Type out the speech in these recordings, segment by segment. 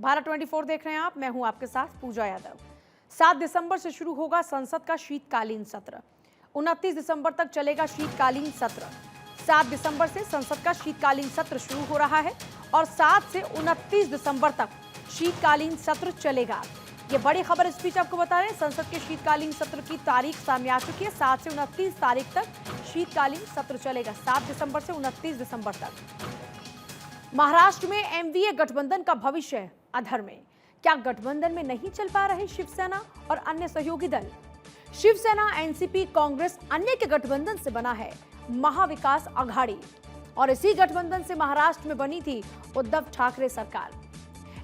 भारत 24 देख रहे हैं आप, मैं हूं आपके साथ पूजा यादव। 7 दिसंबर से शुरू होगा संसद का शीतकालीन सत्र। 29 दिसंबर तक चलेगा शीतकालीन सत्र। 7 दिसंबर से संसद का शीतकालीन सत्र शुरू हो रहा है और 7 से 29 दिसंबर तक शीतकालीन सत्र चलेगा। ये बड़ी खबर इस बीच आपको बता रहे हैं, संसद के शीतकालीन सत्र की तारीख सामने आ चुकी है। 7 से 29 तारीख तक शीतकालीन सत्र चलेगा, 7 दिसंबर से 29 दिसंबर तक। महाराष्ट्र में एमवीए गठबंधन का भविष्य अधर में। क्या गठबंधन में नहीं चल पा रहे शिवसेना और अन्य सहयोगी दल? शिवसेना, एनसीपी, कांग्रेस अन्य के गठबंधन से बना है महाविकास आघाड़ी और इसी गठबंधन से महाराष्ट्र में बनी थी उद्धव ठाकरे सरकार।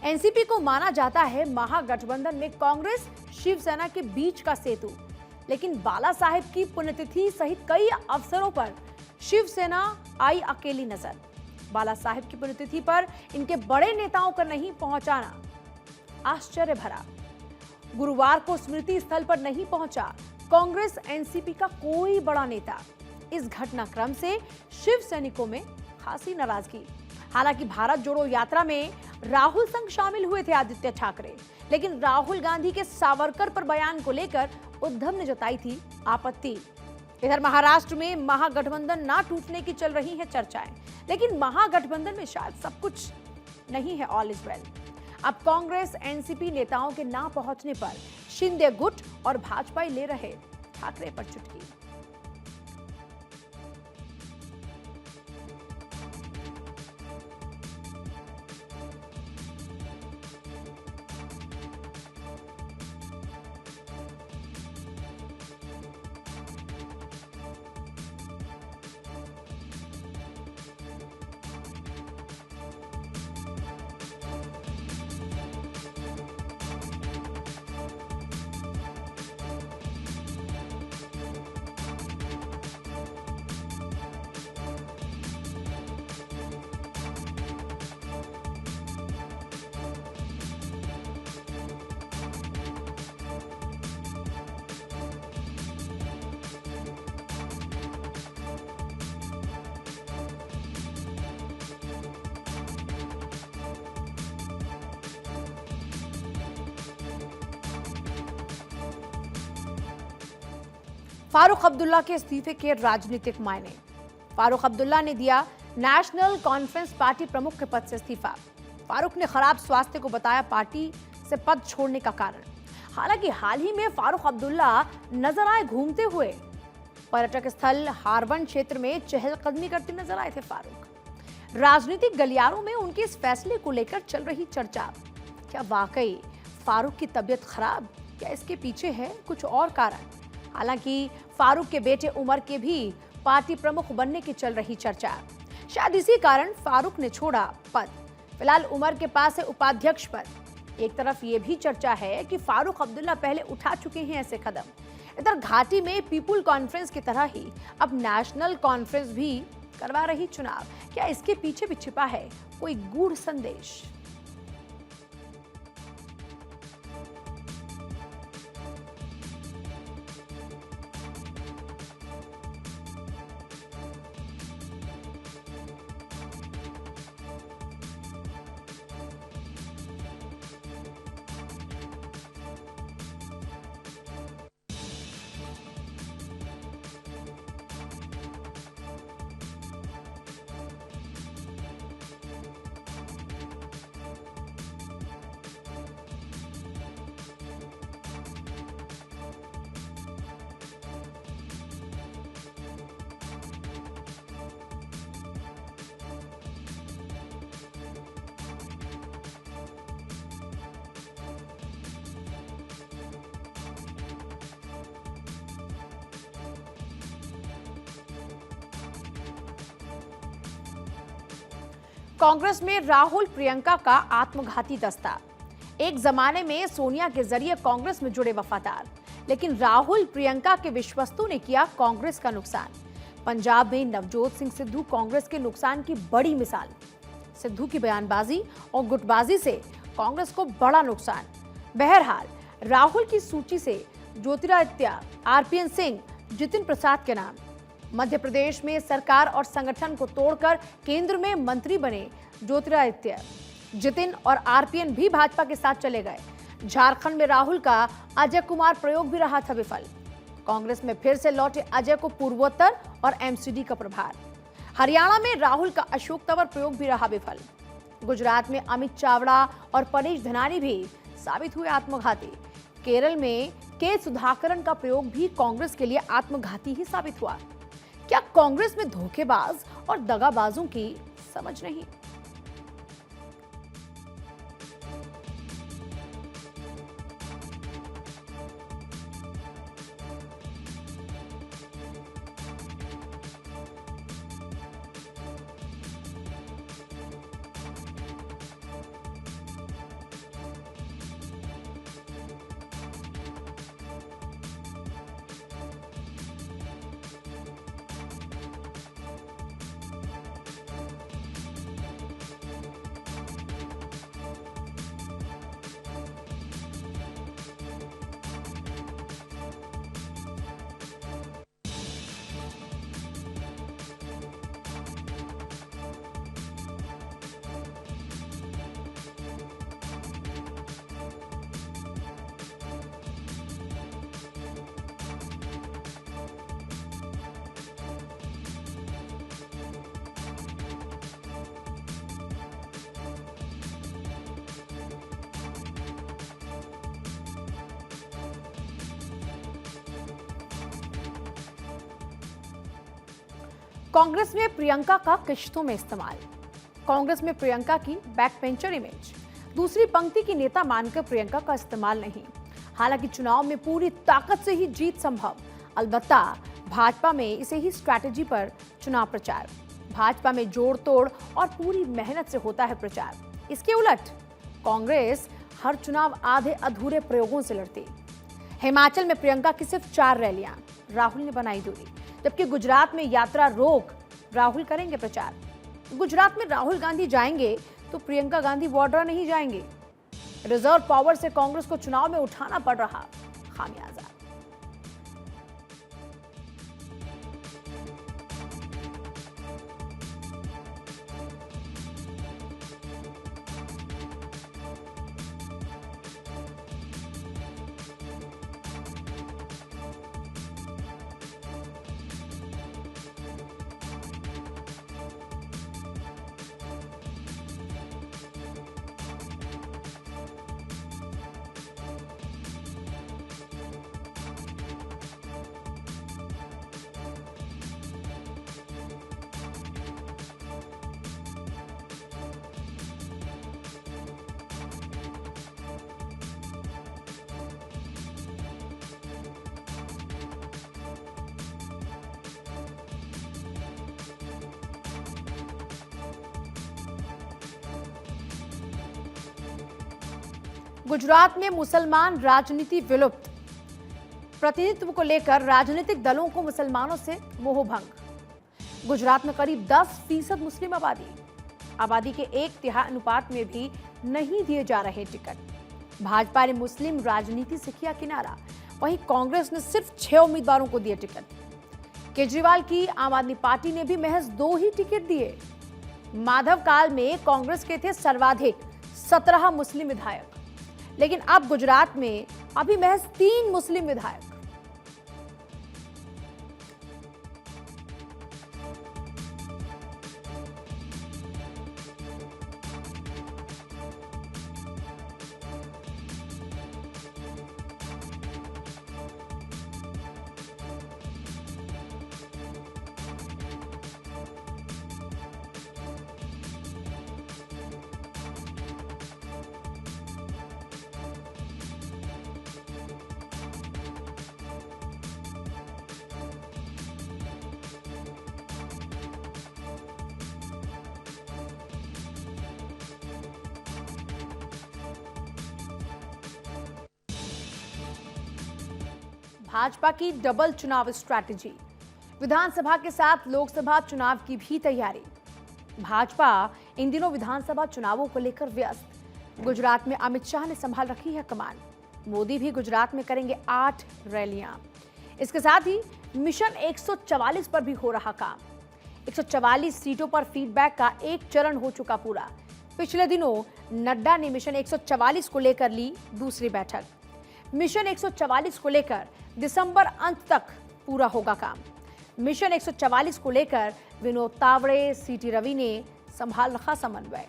एनसीपी को माना जाता है महागठबंधन में कांग्रेस शिवसेना के बीच का सेतु, लेकिन बाला साहेब की पुण्यतिथि सहित कई अवसरों पर शिवसेना आई अकेली नजर। बाला साहेब की पुण्यतिथि पर इनके बड़े नेताओं का नहीं पहुंचाना आश्चर्य भरा। गुरुवार को स्मृति स्थल पर नहीं पहुंचा कांग्रेस एनसीपी का कोई बड़ा नेता। इस घटनाक्रम से शिव सैनिकों में खासी नाराजगी। हालांकि भारत जोड़ो यात्रा में राहुल संग शामिल हुए थे आदित्य ठाकरे, लेकिन राहुल गांधी के सावरकर पर बयान को लेकर उद्धव ने जताई थी आपत्ति। इधर महाराष्ट्र में महागठबंधन ना टूटने की चल रही है चर्चाएं, लेकिन महागठबंधन में शायद सब कुछ नहीं है ऑल इज वेल। अब कांग्रेस एनसीपी नेताओं के ना पहुंचने पर शिंदे गुट और भाजपा ले रहे ठाकरे पर चुटकी। फारूक अब्दुल्ला के इस्तीफे के राजनीतिक मायने। फारूक अब्दुल्ला ने दिया नेशनल कॉन्फ्रेंस पार्टी प्रमुख के पद से इस्तीफा। फारूक ने खराब स्वास्थ्य को बताया पार्टी से पद छोड़ने का कारण। हालांकि हाल ही में फारूक अब्दुल्ला नजर आए घूमते हुए। पर्यटक स्थल हारवन क्षेत्र में चहलकदमी करते नजर आए थे फारूक। राजनीतिक गलियारों में उनके इस फैसले को लेकर चल रही चर्चा। क्या वाकई फारूक की तबीयत खराब, या इसके पीछे है कुछ और कारण? हालांकि फारूक के बेटे उमर के भी पार्टी प्रमुख बनने की चल रही चर्चा। शायद इसी कारण फारूक ने छोड़ा पद। फिलहाल उमर के पास है उपाध्यक्ष पद। एक तरफ ये भी चर्चा है कि फारूक अब्दुल्ला पहले उठा चुके हैं ऐसे कदम। इधर घाटी में पीपुल कॉन्फ्रेंस की तरह ही अब नेशनल कॉन्फ्रेंस भी करवा रही चुनाव। क्या इसके पीछे भी छिपा है कोई गूढ़ संदेश? कांग्रेस में राहुल प्रियंका का आत्मघाती दस्ता। एक जमाने में सोनिया के जरिए कांग्रेस में जुड़े वफादार, लेकिन राहुल प्रियंका के विश्वस्तों ने किया कांग्रेस का नुकसान। पंजाब में नवजोत सिंह सिद्धू कांग्रेस के नुकसान की बड़ी मिसाल। सिद्धू की बयानबाजी और गुटबाजी से कांग्रेस को बड़ा नुकसान। बहरहाल राहुल की सूची से ज्योतिरादित्य, आरपीएन सिंह, जितिन प्रसाद के नाम। मध्य प्रदेश में सरकार और संगठन को तोड़कर केंद्र में मंत्री बने ज्योतिरादित्य। जितिन और आरपीएन भी भाजपा के साथ चले गए। झारखंड में राहुल का अजय कुमार प्रयोग भी रहा था विफल। कांग्रेस में फिर से लौटे अजय को पूर्वोत्तर और एमसीडी का प्रभार। हरियाणा में राहुल का अशोक तंवर प्रयोग भी रहा विफल। गुजरात में अमित चावड़ा और परेश धनानी भी साबित हुए आत्मघाती। केरल में के सुधाकरन का प्रयोग भी कांग्रेस के लिए आत्मघाती ही साबित हुआ। क्या कांग्रेस में धोखेबाज और दगाबाजों की समझ नहीं? कांग्रेस में प्रियंका का किश्तों में इस्तेमाल। कांग्रेस में प्रियंका की बैक बेंचर इमेज, दूसरी पंक्ति की नेता मानकर प्रियंका का इस्तेमाल नहीं। हालांकि चुनाव में पूरी ताकत से ही जीत संभव, अलबत्ता भाजपा में इसे ही स्ट्रैटेजी पर चुनाव प्रचार। भाजपा में जोड़ तोड़ और पूरी मेहनत से होता है प्रचार। इसके उलट कांग्रेस हर चुनाव आधे अधूरे प्रयोगों से लड़ती। हिमाचल में प्रियंका की सिर्फ 4 रैलियां, राहुल ने बनाई दूरी। जबकि गुजरात में यात्रा रोक, राहुल करेंगे प्रचार। गुजरात में राहुल गांधी जाएंगे तो प्रियंका गांधी वाड्रा नहीं जाएंगे। रिजर्व पावर से कांग्रेस को चुनाव में उठाना पड़ रहा खामियाजा। गुजरात में मुसलमान राजनीति विलुप्त। प्रतिनिधित्व को लेकर राजनीतिक दलों को मुसलमानों से मोहभंग। गुजरात में करीब 10% मुस्लिम आबादी के 1/3 अनुपात में भी नहीं दिए जा रहे टिकट। भाजपा ने मुस्लिम राजनीति से किया किनारा, वहीं कांग्रेस ने सिर्फ 6 उम्मीदवारों को दिए टिकट। केजरीवाल की आम आदमी पार्टी ने भी महज 2 ही टिकट दिए। माधव काल में कांग्रेस के थे सर्वाधिक 17 मुस्लिम विधायक, लेकिन अब गुजरात में अभी महज 3 मुस्लिम विधायक। भाजपा की डबल चुनाव स्ट्रैटेजी। विधानसभा के साथ लोकसभा चुनाव की भी तैयारी। भाजपा इन दिनों विधानसभा चुनावों को लेकर व्यस्त। गुजरात में अमित शाह ने संभाल रखी है कमान। मोदी भी गुजरात में करेंगे 8 रैलियां। इसके साथ ही मिशन 144 पर भी हो रहा काम। 144 सीटों पर फीडबैक का एक चरण हो चुका पूरा। पिछले दिनों नड्डा ने मिशन 144 को लेकर ली दूसरी बैठक। मिशन 144 को लेकर दिसंबर अंत तक पूरा होगा काम। मिशन 144 को लेकर विनोद तावड़े, सीटी रवि ने संभाल रखा समन्वय।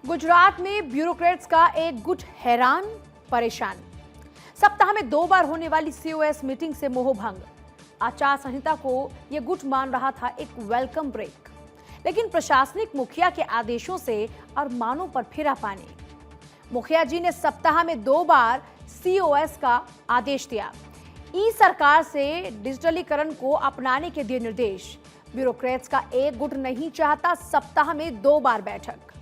गुजरात में ब्यूरोक्रेट्स का एक गुट हैरान परेशान। सप्ताह में 2 बार होने वाली सीओएस मीटिंग से मोह भंग। आचार संहिता को यह गुट मान रहा था एक वेलकम ब्रेक, लेकिन प्रशासनिक मुखिया के आदेशों से अरमानों पर फिरा पानी। मुखिया जी ने सप्ताह में 2 बार सीओएस का आदेश दिया। ई सरकार से डिजिटलीकरण को अपनाने के दिए निर्देश। ब्यूरोक्रेट्स का एक गुट नहीं चाहता सप्ताह में 2 बार बैठक।